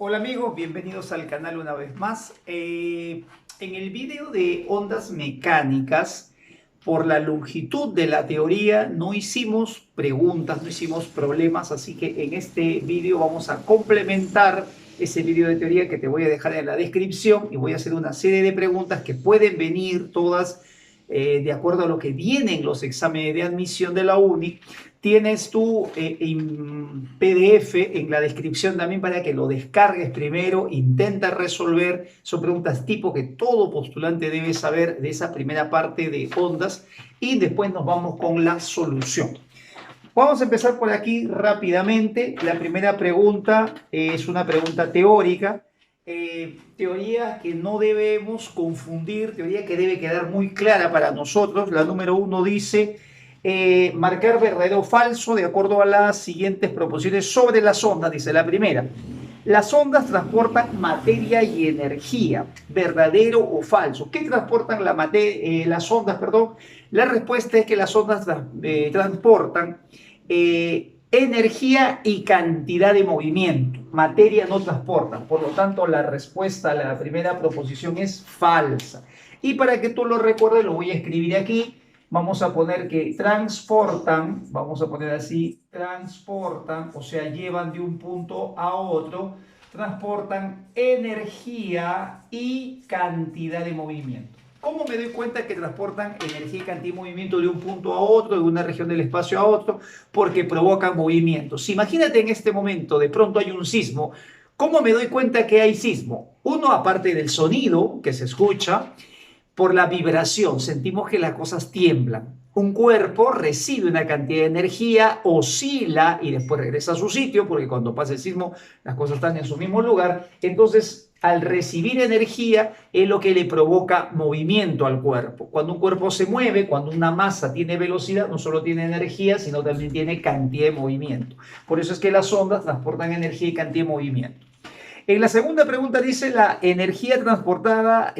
Hola amigos, bienvenidos al canal una vez más. En el video de ondas mecánicas, por la longitud de la teoría, no hicimos preguntas, no hicimos problemas, así que en este video vamos a complementar ese video de teoría que te voy a dejar en la descripción y voy a hacer una serie de preguntas que pueden venir todas de acuerdo a lo que vienen los exámenes de admisión de la UNI. Tienes tu PDF en la descripción también para que lo descargues primero, intenta resolver. Son preguntas tipo que todo postulante debe saber de esa primera parte de ondas y después nos vamos con la solución. Vamos a empezar por aquí rápidamente. La primera pregunta es una pregunta teórica. Teoría que no debemos confundir, teoría que debe quedar muy clara para nosotros. La número 1 dice marcar verdadero o falso de acuerdo a las siguientes proposiciones sobre las ondas. Dice la primera: las ondas transportan materia y energía, verdadero o falso. ¿Qué transportan las ondas? La respuesta es que las ondas transportan energía y cantidad de movimiento. Materia no transportan. Por lo tanto, la respuesta a la primera proposición es falsa. Y para que tú lo recuerdes, lo voy a escribir aquí. Vamos a poner que transportan, vamos a poner así, transportan, o sea, llevan de un punto a otro, transportan energía y cantidad de movimiento. ¿Cómo me doy cuenta que transportan energía y cantidad de movimiento de un punto a otro, de una región del espacio a otro? Porque provocan movimientos. Si imagínate en este momento, de pronto hay un sismo. ¿Cómo me doy cuenta que hay sismo? Uno, aparte del sonido que se escucha, por la vibración, sentimos que las cosas tiemblan. Un cuerpo recibe una cantidad de energía, oscila y después regresa a su sitio, porque cuando pasa el sismo las cosas están en su mismo lugar. Entonces, al recibir energía es lo que le provoca movimiento al cuerpo. Cuando un cuerpo se mueve, cuando una masa tiene velocidad, no solo tiene energía, sino también tiene cantidad de movimiento. Por eso es que las ondas transportan energía y cantidad de movimiento. En la segunda pregunta dice: la energía transportada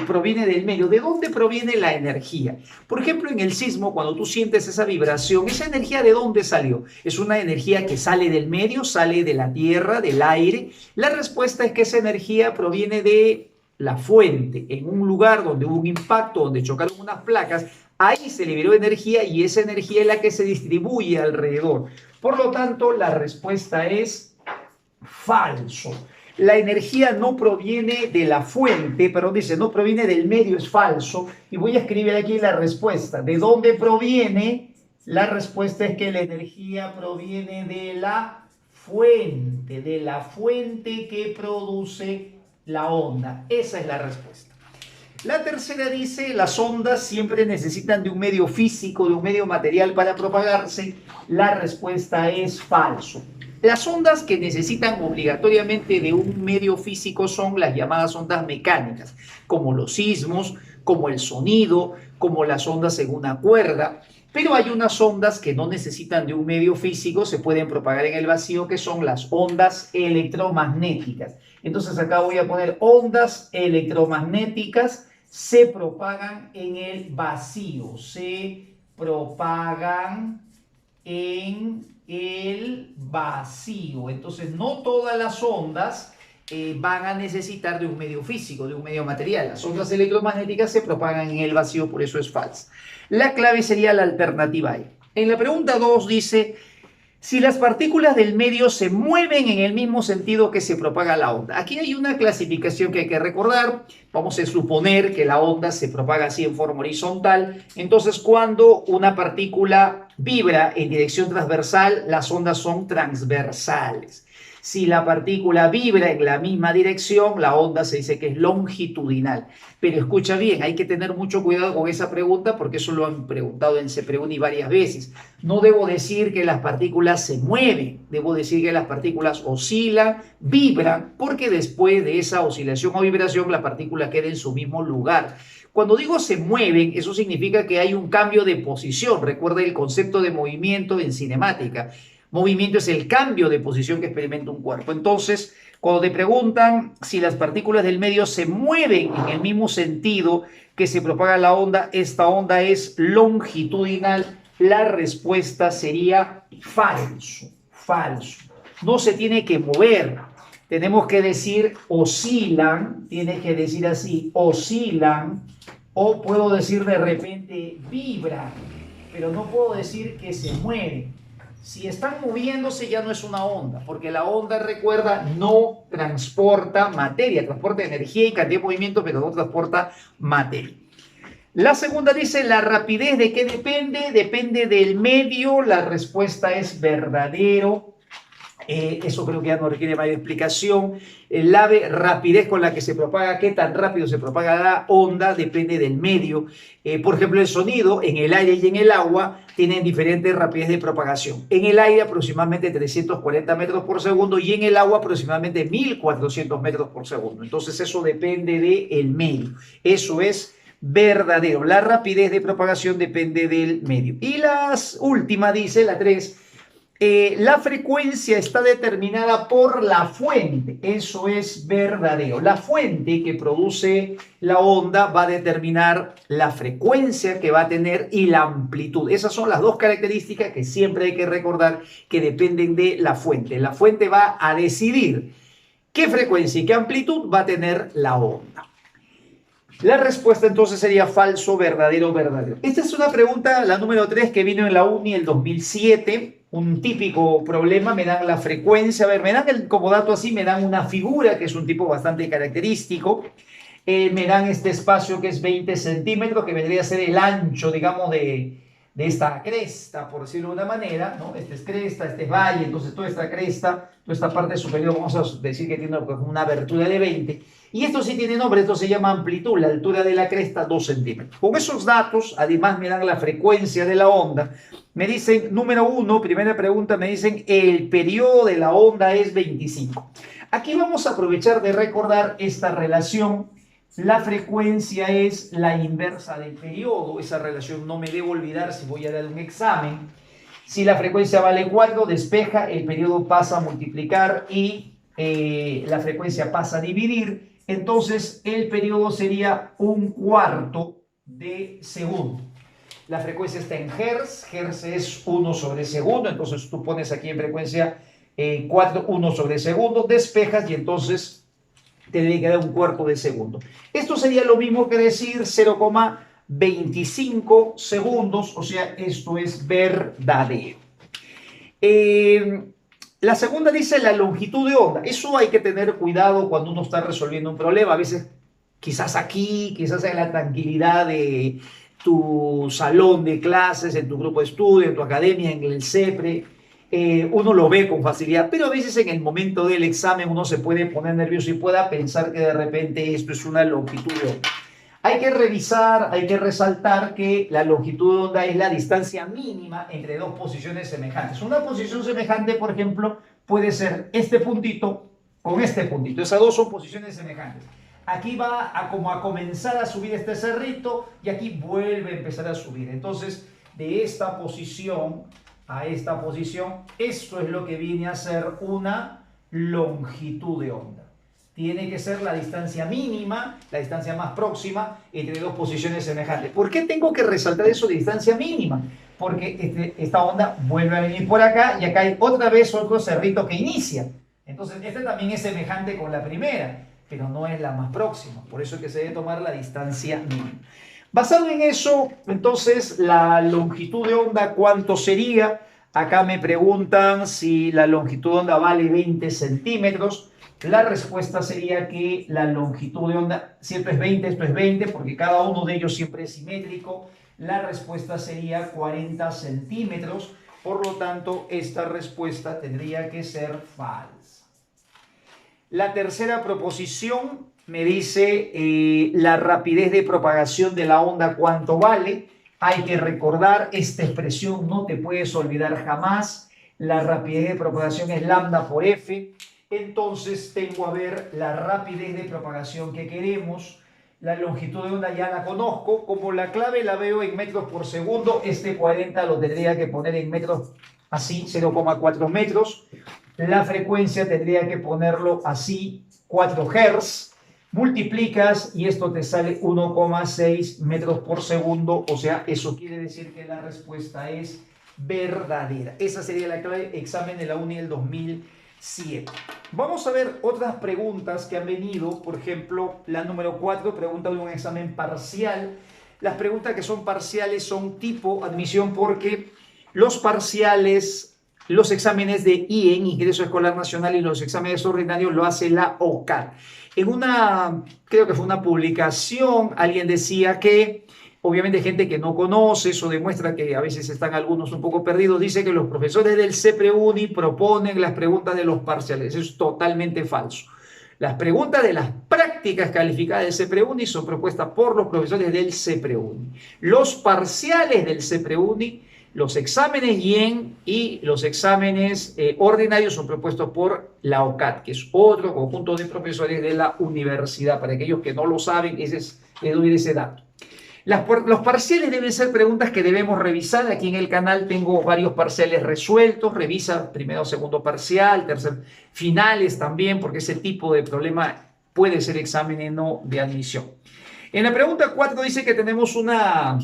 proviene del medio. ¿De dónde proviene la energía? Por ejemplo, en el sismo, cuando tú sientes esa vibración, ¿esa energía de dónde salió? ¿Es una energía que sale del medio, sale de la tierra, del aire? La respuesta es que esa energía proviene de la fuente. En un lugar donde hubo un impacto, donde chocaron unas placas, ahí se liberó energía y esa energía es la que se distribuye alrededor. Por lo tanto, la respuesta es falso. La energía no proviene de la fuente, pero dice no proviene del medio, es falso. Y voy a escribir aquí la respuesta. ¿De dónde proviene? La respuesta es que la energía proviene de la fuente que produce la onda. Esa es la respuesta. La tercera dice: las ondas siempre necesitan de un medio físico, de un medio material para propagarse. La respuesta es falso. Las ondas que necesitan obligatoriamente de un medio físico son las llamadas ondas mecánicas, como los sismos, como el sonido, como las ondas en una cuerda. Pero hay unas ondas que no necesitan de un medio físico, se pueden propagar en el vacío, que son las ondas electromagnéticas. Entonces acá voy a poner: ondas electromagnéticas se propagan en el vacío, se propagan en el vacío. Entonces, no todas las ondas van a necesitar de un medio físico, de un medio material. Las ondas electromagnéticas se propagan en el vacío, por eso es falsa. La clave sería la alternativa A. En la pregunta 2 dice: si las partículas del medio se mueven en el mismo sentido que se propaga la onda. Aquí hay una clasificación que hay que recordar. Vamos a suponer que la onda se propaga así en forma horizontal. Entonces, cuando una partícula vibra en dirección transversal, las ondas son transversales. Si la partícula vibra en la misma dirección, la onda se dice que es longitudinal. Pero escucha bien, hay que tener mucho cuidado con esa pregunta porque eso lo han preguntado en CEPREUNI varias veces. No debo decir que las partículas se mueven, debo decir que las partículas oscilan, vibran, porque después de esa oscilación o vibración la partícula queda en su mismo lugar. Cuando digo se mueven, eso significa que hay un cambio de posición. Recuerda el concepto de movimiento en cinemática. Movimiento es el cambio de posición que experimenta un cuerpo. Entonces, cuando te preguntan si las partículas del medio se mueven en el mismo sentido que se propaga la onda, esta onda es longitudinal, la respuesta sería falso, falso. No se tiene que mover. tenemos que decir oscilan, tienes que decir así, oscilan, o puedo decir de repente vibran, pero no puedo decir que se mueven. Si están moviéndose ya no es una onda, porque la onda, recuerda, no transporta materia, transporta energía y cantidad de movimiento, pero no transporta materia. La segunda dice, ¿la rapidez de qué depende? Depende del medio. La respuesta es verdadero. Eso creo que ya no requiere mayor explicación. La rapidez con la que se propaga, qué tan rápido se propaga la onda, depende del medio. Por ejemplo, el sonido en el aire y en el agua tienen diferentes rapidez de propagación. En el aire aproximadamente 340 metros por segundo y en el agua aproximadamente 1400 metros por segundo. Entonces eso depende del medio. Eso es verdadero. La rapidez de propagación depende del medio. Y la última dice, la 3, la frecuencia está determinada por la fuente. Eso es verdadero. La fuente que produce la onda va a determinar la frecuencia que va a tener y la amplitud. Esas son las dos características que siempre hay que recordar que dependen de la fuente. La fuente va a decidir qué frecuencia y qué amplitud va a tener la onda. La respuesta entonces sería falso, verdadero, verdadero. Esta es una pregunta, la número 3, que vino en la UNI el 2007. Un típico problema, me dan la frecuencia, a ver, me dan como dato así, me dan una figura que es un tipo bastante característico. Me dan este espacio que es 20 centímetros, que vendría a ser el ancho, digamos, de esta cresta, por decirlo de una manera, ¿no? Esta es cresta, este es valle, entonces toda esta cresta, toda esta parte superior, vamos a decir que tiene una abertura de 20. Y esto sí tiene nombre, esto se llama amplitud, la altura de la cresta 2 centímetros. Con esos datos, además me dan la frecuencia de la onda. Me dicen, número 1, primera pregunta, me dicen el periodo de la onda es 25. Aquí vamos a aprovechar de recordar esta relación. La frecuencia es la inversa del periodo. Esa relación no me debo olvidar si voy a dar un examen. Si la frecuencia vale 4, despeja, el periodo pasa a multiplicar y la frecuencia pasa a dividir. Entonces el periodo sería 1/4 de segundo. La frecuencia está en hertz, hertz es 1 sobre segundo, entonces tú pones aquí en frecuencia 4, 1 sobre segundo, despejas y entonces te debe quedar 1/4 de segundo. Esto sería lo mismo que decir 0,25 segundos, o sea, esto es verdadero. La segunda dice la longitud de onda. Eso hay que tener cuidado cuando uno está resolviendo un problema. A veces, quizás aquí, quizás en la tranquilidad de tu salón de clases, en tu grupo de estudio, en tu academia, en el CEPRE, uno lo ve con facilidad, pero a veces en el momento del examen uno se puede poner nervioso y pueda pensar que de repente esto es una longitud de onda. Hay que revisar, hay que resaltar que la longitud de onda es la distancia mínima entre dos posiciones semejantes. Una posición semejante, por ejemplo, puede ser este puntito con este puntito. Esas dos son posiciones semejantes. Aquí va a comenzar a subir este cerrito y aquí vuelve a empezar a subir. Entonces, de esta posición a esta posición, esto es lo que viene a ser una longitud de onda. Tiene que ser la distancia mínima, la distancia más próxima entre dos posiciones semejantes. ¿Por qué tengo que resaltar eso de distancia mínima? Porque esta onda vuelve a venir por acá y acá hay otra vez otro cerrito que inicia. Entonces, este también es semejante con la primera, pero no es la más próxima. Por eso es que se debe tomar la distancia mínima. Basado en eso, entonces, la longitud de onda, ¿cuánto sería? Acá me preguntan si la longitud de onda vale 20 centímetros. La respuesta sería que la longitud de onda, siempre es 20, esto es 20, porque cada uno de ellos siempre es simétrico. La respuesta sería 40 centímetros. Por lo tanto, esta respuesta tendría que ser falsa. La tercera proposición me dice la rapidez de propagación de la onda, ¿cuánto vale? Hay que recordar, esta expresión no te puedes olvidar jamás. La rapidez de propagación es lambda por f. Entonces tengo a ver la rapidez de propagación que queremos. La longitud de onda ya la conozco. Como la clave la veo en metros por segundo, este 40 lo tendría que poner en metros, así, 0,4 metros. La frecuencia tendría que ponerlo así, 4 Hz. Multiplicas y esto te sale 1,6 metros por segundo. O sea, eso quiere decir que la respuesta es verdadera. Esa sería la clave, examen de la UNI del 2007. 7. Vamos a ver otras preguntas que han venido. Por ejemplo, la número 4, pregunta de un examen parcial. Las preguntas que son parciales son tipo admisión porque los parciales, los exámenes de IEN, Ingreso Escolar Nacional, y los exámenes ordinarios lo hace la OCAD. En una, creo que fue una publicación, alguien decía que obviamente gente que no conoce, eso demuestra que a veces están algunos un poco perdidos, dice que los profesores del CEPREUNI proponen las preguntas de los parciales. Eso es totalmente falso. Las preguntas de las prácticas calificadas del CEPREUNI son propuestas por los profesores del CEPREUNI. Los parciales del CEPREUNI, los exámenes IEN y los exámenes ordinarios son propuestos por la OCAD, que es otro conjunto de profesores de la universidad. Para aquellos que no lo saben, les doy ese dato. Los parciales deben ser preguntas que debemos revisar. Aquí en el canal tengo varios parciales resueltos. Revisa primero, segundo parcial, tercer, finales también, porque ese tipo de problema puede ser examen no de admisión. En la pregunta 4 dice que tenemos una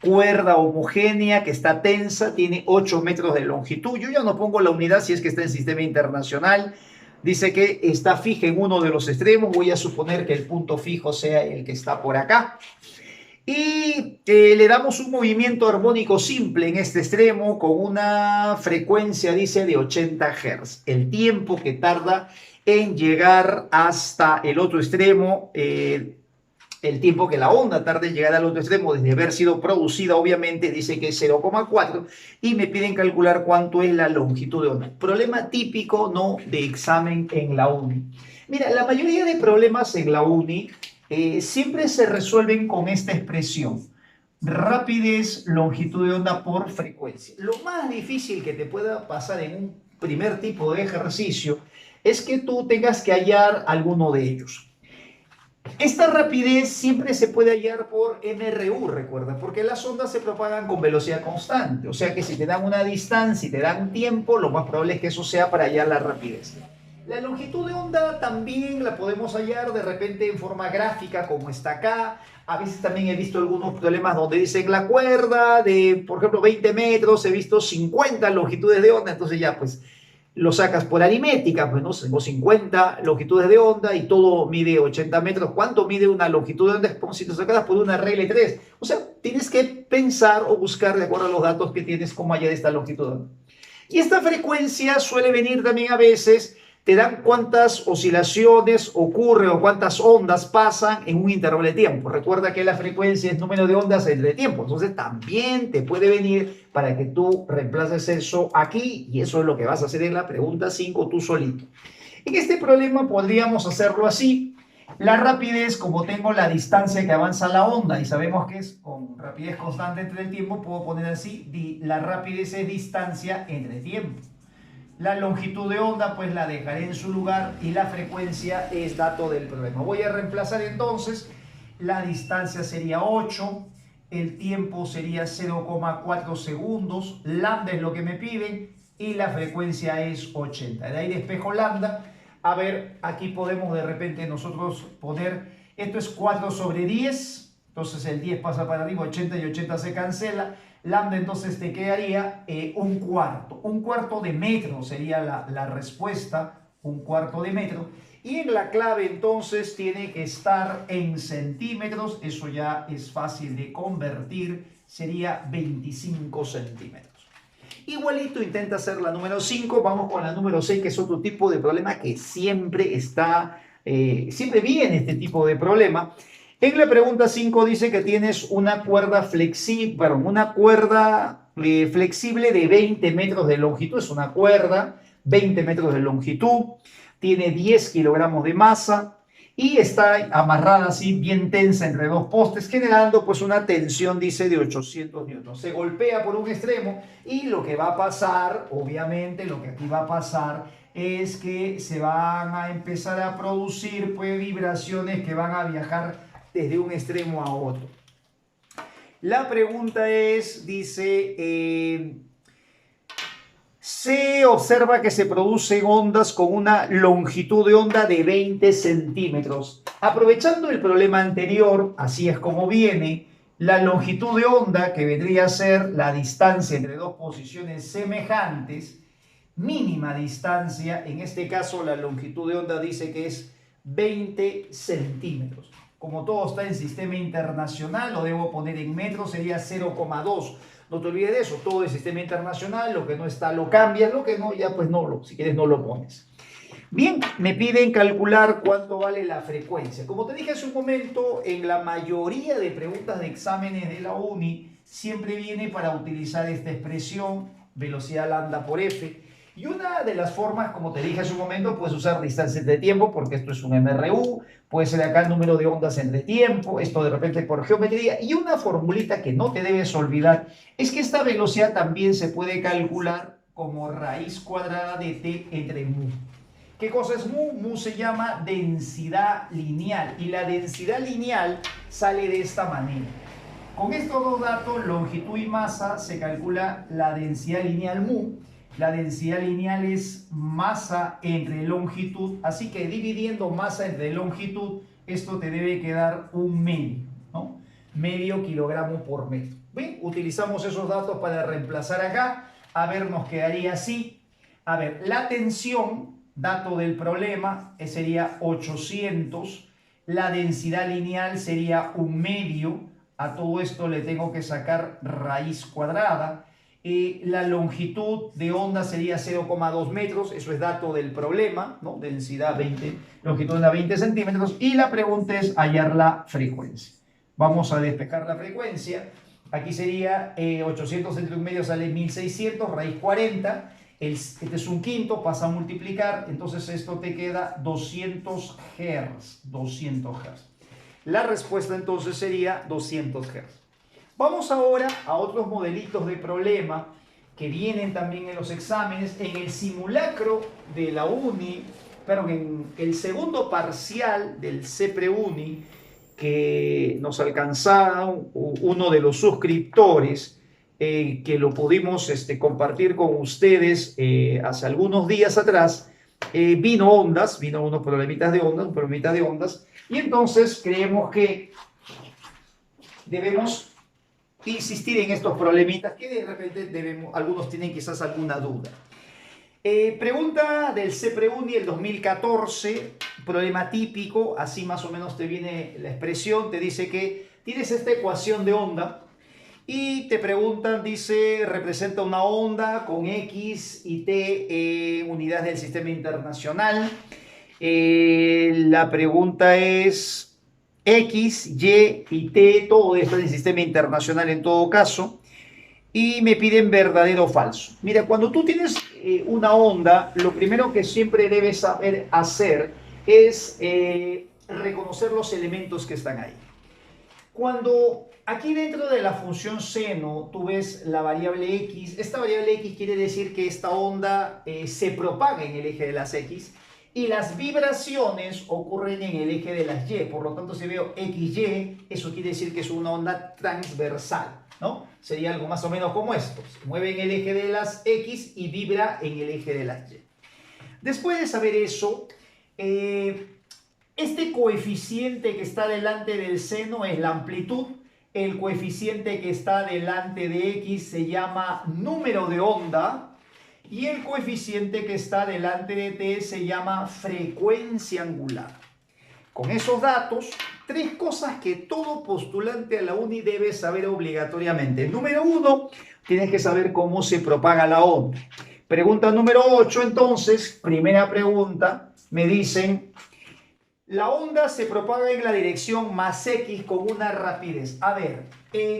cuerda homogénea que está tensa, tiene 8 metros de longitud. Yo ya no pongo la unidad si es que está en sistema internacional. Dice que está fija en uno de los extremos. Voy a suponer que el punto fijo sea el que está por acá. Y le damos un movimiento armónico simple en este extremo con una frecuencia, dice, de 80 Hz. El tiempo que tarda en llegar hasta el otro extremo, el tiempo que la onda tarda en llegar al otro extremo desde haber sido producida, obviamente, dice que es 0,4 y me piden calcular cuánto es la longitud de onda. Problema típico, ¿no?, de examen en la uni. Mira, la mayoría de problemas en la uni siempre se resuelven con esta expresión: rapidez, longitud de onda por frecuencia. Lo más difícil que te pueda pasar en un primer tipo de ejercicio es que tú tengas que hallar alguno de ellos. Esta rapidez siempre se puede hallar por MRU, recuerda, porque las ondas se propagan con velocidad constante. O sea que si te dan una distancia y te dan un tiempo, lo más probable es que eso sea para hallar la rapidez. La longitud de onda también la podemos hallar de repente en forma gráfica, como está acá. A veces también he visto algunos problemas donde dicen la cuerda de, por ejemplo, 20 metros, he visto 50 longitudes de onda, entonces ya pues lo sacas por aritmética, pues no, tengo 50 longitudes de onda y todo mide 80 metros. ¿Cuánto mide una longitud de onda? Es como si te sacaras por una regla de 3. O sea, tienes que pensar o buscar de acuerdo a los datos que tienes cómo hallar esta longitud de onda. Y esta frecuencia suele venir también a veces, te dan cuántas oscilaciones ocurren o cuántas ondas pasan en un intervalo de tiempo. Recuerda que la frecuencia es número de ondas entre tiempo. Entonces también te puede venir para que tú reemplaces eso aquí, y eso es lo que vas a hacer en la pregunta 5 tú solito. En este problema podríamos hacerlo así. La rapidez, como tengo la distancia que avanza la onda y sabemos que es con rapidez constante entre el tiempo, puedo poner así: la rapidez es distancia entre tiempo. La longitud de onda pues la dejaré en su lugar y la frecuencia es dato del problema. Voy a reemplazar entonces, la distancia sería 8, el tiempo sería 0,4 segundos, lambda es lo que me piden y la frecuencia es 80. De ahí despejo lambda. A ver, aquí podemos de repente nosotros poner, esto es 4 sobre 10, entonces el 10 pasa para arriba, 80 y 80 se cancela. Lambda entonces te quedaría un cuarto de metro sería la respuesta, un cuarto de metro. Y en la clave entonces tiene que estar en centímetros, eso ya es fácil de convertir, sería 25 centímetros. Igualito intenta hacer la número 5, vamos con la número 6, que es otro tipo de problema que siempre está, siempre viene este tipo de problema. En la pregunta 5 dice que tienes una cuerda flexible de 20 metros de longitud. Es una cuerda, 20 metros de longitud, tiene 10 kilogramos de masa y está amarrada así, bien tensa entre dos postes, generando pues una tensión, dice, de 800 newtons. Se golpea por un extremo y lo que va a pasar, obviamente, lo que aquí va a pasar es que se van a empezar a producir pues vibraciones que van a viajar desde un extremo a otro. La pregunta es, dice, se observa que se producen ondas con una longitud de onda de 20 centímetros. Aprovechando el problema anterior, así es como viene, la longitud de onda, que vendría a ser la distancia entre dos posiciones semejantes, mínima distancia, en este caso la longitud de onda dice que es 20 centímetros. Como todo está en sistema internacional, lo debo poner en metros, sería 0,2. No te olvides de eso, todo es sistema internacional, lo que no está lo cambias, lo que no, ya pues no, si quieres no lo pones. Bien, me piden calcular cuánto vale la frecuencia. Como te dije hace un momento, en la mayoría de preguntas de exámenes de la uni, siempre viene para utilizar esta expresión, velocidad lambda por F. Y una de las formas, como te dije hace un momento, puedes usar distancias de tiempo, porque esto es un MRU, puede ser acá el número de ondas entre tiempo, esto de repente por geometría. Y una formulita que no te debes olvidar es que esta velocidad también se puede calcular como raíz cuadrada de t entre mu. ¿Qué cosa es mu? Mu se llama densidad lineal y la densidad lineal sale de esta manera. Con estos dos datos, longitud y masa, se calcula la densidad lineal mu. La densidad lineal es masa entre longitud, así que dividiendo masa entre longitud, esto te debe quedar un medio, ¿no? Medio kilogramo por metro. ¿Ven? Utilizamos esos datos para reemplazar acá. A ver, nos quedaría así. A ver, la tensión, dato del problema, sería 800. La densidad lineal sería un medio. A todo esto le tengo que sacar raíz cuadrada. La longitud de onda sería 0,2 metros, eso es dato del problema, ¿no? Densidad 20, longitud de 20 centímetros. Y la pregunta es hallar la frecuencia. Vamos a despejar la frecuencia. Aquí sería 800 entre un medio sale 1600, raíz 40. Este es un quinto, pasa a multiplicar, entonces esto te queda 200 Hz. 200 Hz. La respuesta entonces sería 200 Hz. Vamos ahora a otros modelitos de problema que vienen también en los exámenes. En el simulacro de la uni, perdón, en el segundo parcial del CEPREUNI que nos alcanzaron uno de los suscriptores, que lo pudimos compartir con ustedes hace algunos días atrás, vino unos problemitas de ondas, un problemita de ondas, y entonces creemos que debemos insistir en estos problemitas que de repente algunos tienen quizás alguna duda. Pregunta del CEPREUNI del 2014, problema típico, así más o menos te viene la expresión, te dice que tienes esta ecuación de onda y te preguntan, dice, representa una onda con X y T unidades del sistema internacional. La pregunta es X, Y y T, todo esto es el sistema internacional en todo caso, y me piden verdadero o falso. Mira, cuando tú tienes una onda, lo primero que siempre debes saber hacer es reconocer los elementos que están ahí. Cuando aquí dentro de la función seno tú ves la variable X, esta variable X quiere decir que esta onda se propaga en el eje de las X, y las vibraciones ocurren en el eje de las Y. Por lo tanto, si veo XY, eso quiere decir que es una onda transversal, ¿no? Sería algo más o menos como esto. Se mueve en el eje de las X y vibra en el eje de las Y. Después de saber eso, este coeficiente que está delante del seno es la amplitud. El coeficiente que está delante de X se llama número de onda. Y el coeficiente que está delante de T se llama frecuencia angular. Con esos datos, tres cosas que todo postulante a la uni debe saber obligatoriamente. Número 1, tienes que saber cómo se propaga la onda. Pregunta número 8, entonces, primera pregunta, me dicen, la onda se propaga en la dirección más X con una rapidez. A ver,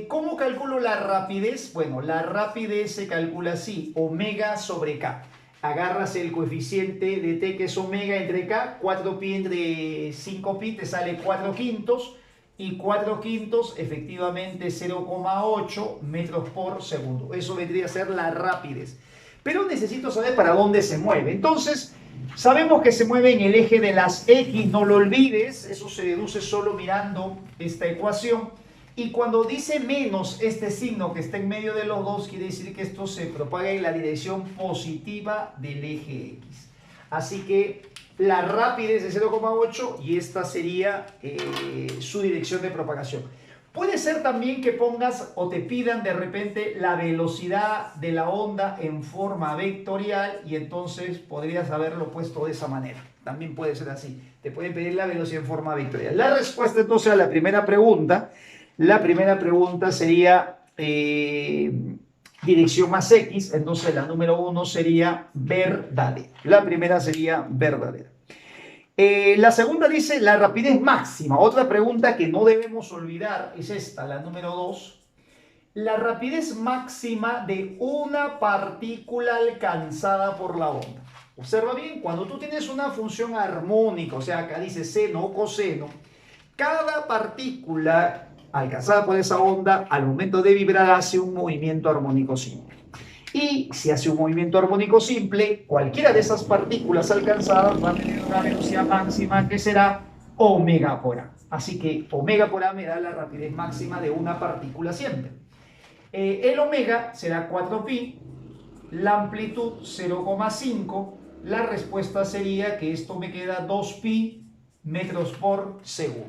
¿cómo calculo la rapidez? Bueno, la rapidez se calcula así, omega sobre K. Agarras el coeficiente de T que es omega entre K, 4pi entre 5pi te sale 4 quintos, y 4 quintos efectivamente 0,8 metros por segundo. Eso vendría a ser la rapidez. Pero necesito saber para dónde se mueve. Entonces, sabemos que se mueve en el eje de las X, no lo olvides, eso se deduce solo mirando esta ecuación. Y cuando dice menos este signo que está en medio de los dos, quiere decir que esto se propaga en la dirección positiva del eje X. Así que la rapidez es 0,8 y esta sería su dirección de propagación. Puede ser también que pongas o te pidan de repente la velocidad de la onda en forma vectorial y entonces podrías haberlo puesto de esa manera. También puede ser así. Te pueden pedir la velocidad en forma vectorial. La respuesta entonces a la primera pregunta sería dirección más X, entonces la número 1 sería verdadera. La primera sería verdadera. La segunda dice la rapidez máxima. Otra pregunta que no debemos olvidar es esta, la número 2. La rapidez máxima de una partícula alcanzada por la onda. Observa bien, cuando tú tienes una función armónica, o sea, acá dice seno o coseno, cada partícula alcanzada por esa onda al momento de vibrar hace un movimiento armónico simple. Y si hace un movimiento armónico simple, cualquiera de esas partículas alcanzadas va a tener una velocidad máxima que será omega por a. Así que omega por a me da la rapidez máxima de una partícula siempre. El omega será 4pi, la amplitud 0,5. La respuesta sería que esto me queda 2pi metros por segundo.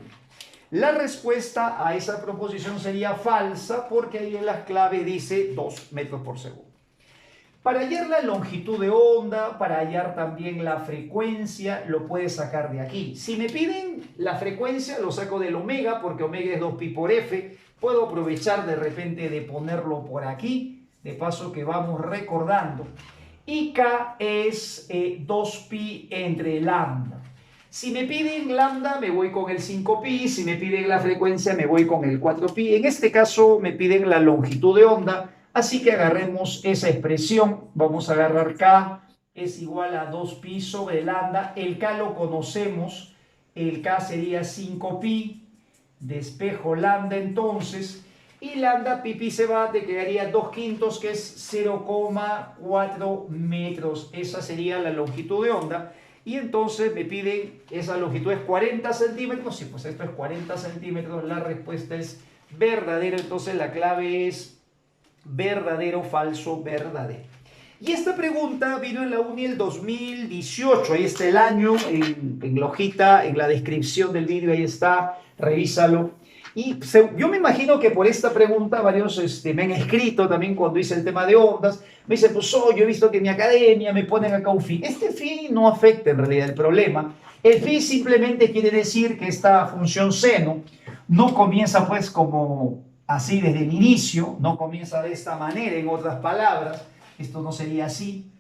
La respuesta a esa proposición sería falsa porque ahí en la clave dice 2 metros por segundo. Para hallar la longitud de onda, para hallar también la frecuencia, lo puedes sacar de aquí. Si me piden la frecuencia, lo saco del omega, porque omega es 2pi por f. Puedo aprovechar de repente de ponerlo por aquí, de paso que vamos recordando. Y K es 2pi entre lambda. Si me piden lambda, me voy con el 5pi. Si me piden la frecuencia, me voy con el 4pi. En este caso, me piden la longitud de onda. Así que agarremos esa expresión. Vamos a agarrar K es igual a 2pi sobre lambda. El K lo conocemos. El K sería 5pi. Despejo lambda entonces. Y lambda pi se va, te quedaría 2/5, que es 0,4 metros. Esa sería la longitud de onda. Y entonces me piden, esa longitud es 40 centímetros. Sí, pues esto es 40 centímetros. La respuesta es verdadera. Entonces la clave es verdadero, falso, verdadero. Y esta pregunta vino en la UNI el 2018. Ahí está el año, en la hojita, en la descripción del vídeo, ahí está. Revísalo. Y yo me imagino que por esta pregunta varios me han escrito también cuando hice el tema de ondas. Me dicen, pues yo he visto que en mi academia me ponen acá un phi. Este phi no afecta en realidad el problema. El phi simplemente quiere decir que esta función seno no comienza pues como así desde el inicio, no comienza de esta manera, en otras palabras. Esto no sería así.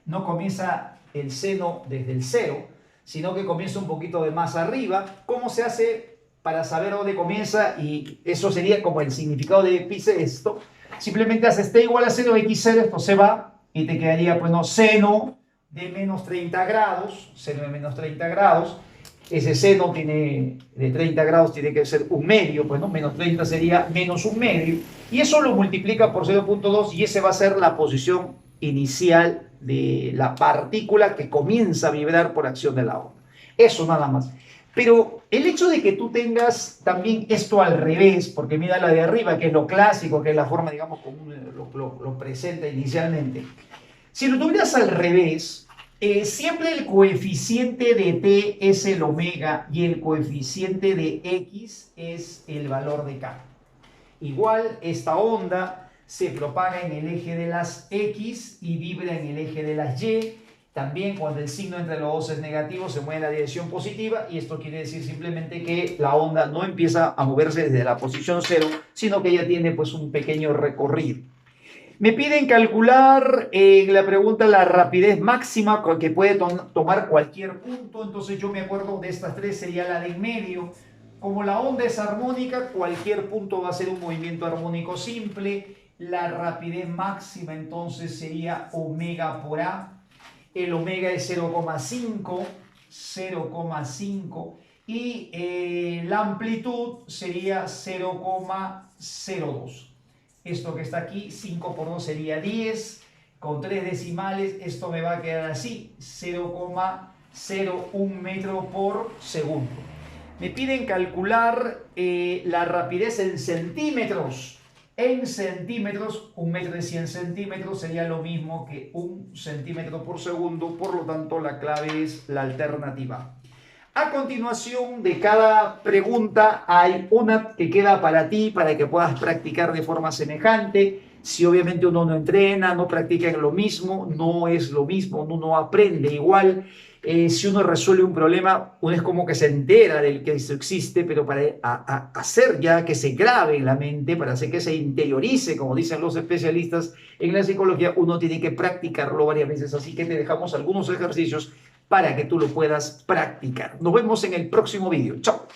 No comienza el seno desde el cero, sino que comienza un poquito de más arriba. ¿Cómo se hace para saber dónde comienza? Y eso sería como el significado de pi esto. Simplemente haces t igual a 0, x0, esto se va y te quedaría, pues no, seno de menos 30 grados, seno de menos 30 grados. Ese seno tiene, de 30 grados tiene que ser un medio, pues no, menos 30 sería menos un medio. Y eso lo multiplica por 0,2 y ese va a ser la posición inicial de la partícula que comienza a vibrar por acción de la onda. Eso nada más. Pero el hecho de que tú tengas también esto al revés, porque mira la de arriba, que es lo clásico, que es la forma, digamos, como lo presenta inicialmente. Si lo tuvieras al revés, siempre el coeficiente de t es el omega y el coeficiente de x es el valor de k. Igual, esta onda se propaga en el eje de las x y vibra en el eje de las y. También cuando el signo entre los dos es negativo se mueve en la dirección positiva y esto quiere decir simplemente que la onda no empieza a moverse desde la posición 0, sino que ya tiene pues un pequeño recorrido. Me piden calcular en la pregunta la rapidez máxima que puede tomar cualquier punto, entonces yo me acuerdo de estas tres, sería la de en medio. Como la onda es armónica, cualquier punto va a ser un movimiento armónico simple. La rapidez máxima entonces sería omega por a. El omega es 0,5 y la amplitud sería 0,02. Esto que está aquí, 5 por 2 sería 10, con 3 decimales, esto me va a quedar así, 0,01 metro por segundo. Me piden calcular la rapidez en centímetros. En centímetros, 1 metro de 100 centímetros sería lo mismo que 1 centímetro por segundo, por lo tanto la clave es la alternativa. A continuación de cada pregunta hay una que queda para ti, para que puedas practicar de forma semejante. Si obviamente uno no entrena, no practica lo mismo, no es lo mismo, uno no aprende igual. Si uno resuelve un problema, uno es como que se entera del que eso existe, pero para hacer ya que se grabe en la mente, para hacer que se interiorice, como dicen los especialistas en la psicología, uno tiene que practicarlo varias veces. Así que te dejamos algunos ejercicios para que tú lo puedas practicar. Nos vemos en el próximo vídeo. Chao.